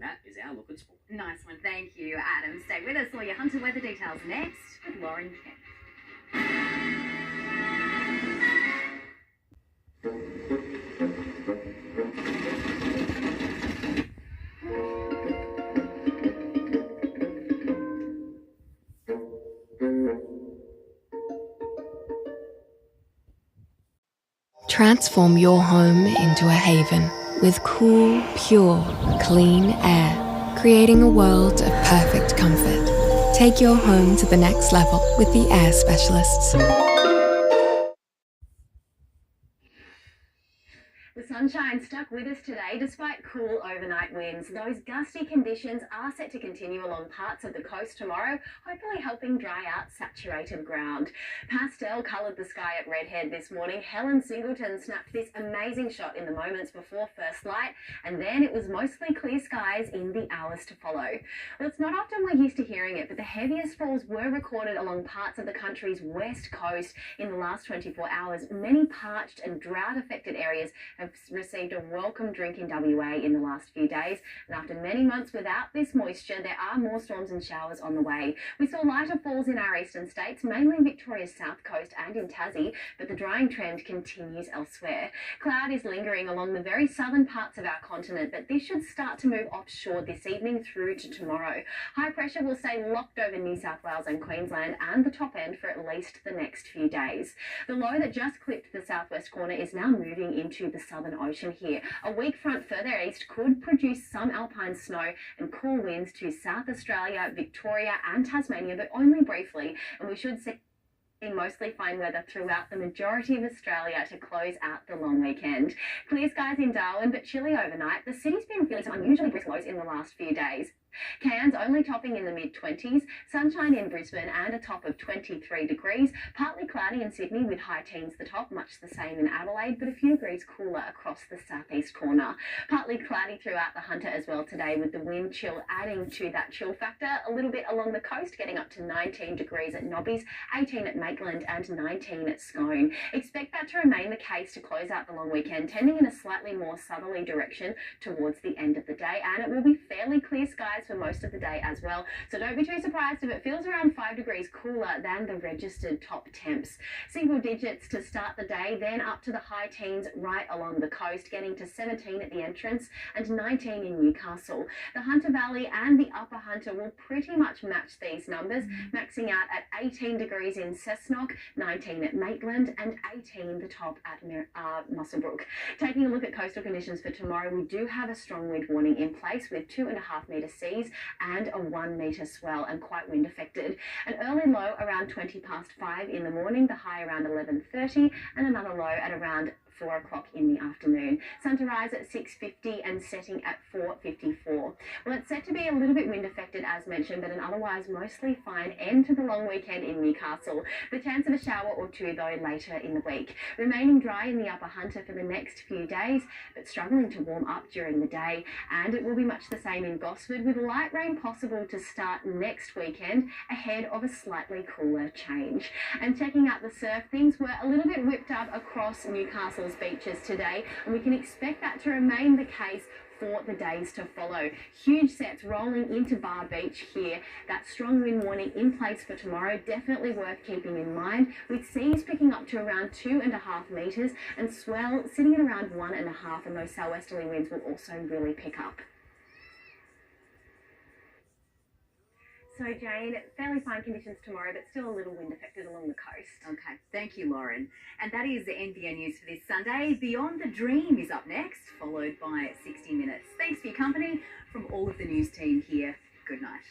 that is our look at sport. Nice one, thank you, Adam. Stay with us. All your Hunter weather details next with Lauren Kempe. Transform your home into a haven with cool, pure, clean air, creating a world of perfect comfort. Take your home to the next level with the air specialists. The sunshine stuck with us today despite cool overnight winds. Those gusty conditions are set to continue along parts of the coast tomorrow, hopefully helping dry out saturated ground. Pastel coloured the sky at Redhead this morning. Helen Singleton snapped this amazing shot in the moments before first light, and then it was mostly clear skies in the hours to follow. Well, it's not often we're used to hearing it, but the heaviest falls were recorded along parts of the country's west coast in the last 24 hours. Many parched and drought-affected areas have received a welcome drink in WA in the last few days, and after many months without this moisture, there are more storms and showers on the way. We saw lighter falls in our eastern states, mainly Victoria's south coast and in Tassie, but the drying trend continues elsewhere. Cloud is lingering along the very southern parts of our continent, but this should start to move offshore this evening through to tomorrow. High pressure will stay locked over New South Wales and Queensland and the top end for at least the next few days. The low that just clipped the southwest corner is now moving into the southern ocean here. A weak front further east could produce some alpine snow and cool winds to South Australia, Victoria and Tasmania, but only briefly, and we should see mostly fine weather throughout the majority of Australia to close out the long weekend. Clear skies in Darwin, but chilly overnight. The city's been feeling some unusually brisk lows in the last few days. Cairns only topping in the mid-20s, sunshine in Brisbane and a top of 23 degrees, partly cloudy in Sydney with high teens the top, much the same in Adelaide, but a few degrees cooler across the southeast corner. Partly cloudy throughout the Hunter as well today, with the wind chill adding to that chill factor a little bit along the coast, getting up to 19 degrees at Nobbies, 18 at Maitland and 19 at Scone. Expect that to remain the case to close out the long weekend, tending in a slightly more southerly direction towards the end of the day, and it will be fairly clear skies for most of the day as well, so don't be too surprised if it feels around 5 degrees cooler than the registered top temps. Single digits to start the day, then up to the high teens right along the coast, getting to 17 at the entrance and 19 in Newcastle. The Hunter Valley and the Upper Hunter will pretty much match these numbers, maxing out at 18 degrees in Cessnock, 19 at Maitland and 18 the top at Muswellbrook. Taking a look at coastal conditions for tomorrow, we do have a strong wind warning in place with 2.5 metre seas and a 1 metre swell and quite wind affected. An early low around 20 past 5 in the morning, the high around 11:30 and another low at around 4 o'clock in the afternoon. Sun to rise at 6:50 and setting at 4:54. Well, it's set to be a little bit wind affected as mentioned, but an otherwise mostly fine end to the long weekend in Newcastle. The chance of a shower or two though later in the week. Remaining dry in the Upper Hunter for the next few days, but struggling to warm up during the day, and it will be much the same in Gosford, with light rain possible to start next weekend ahead of a slightly cooler change. And checking out the surf, things were a little bit whipped up across Newcastle beaches today, and we can expect that to remain the case for the days to follow. Huge sets rolling into Bar Beach here. That strong wind warning in place for tomorrow, definitely worth keeping in mind, with seas picking up to around 2.5 metres and swell sitting at around 1.5, and those southwesterly winds will also really pick up. So Jane, fairly fine conditions tomorrow, but still a little wind affected along the coast. Okay, thank you, Lauren. And that is the NBN news for this Sunday. Beyond the Dream is up next, followed by 60 Minutes. Thanks for your company from all of the news team here. Good night.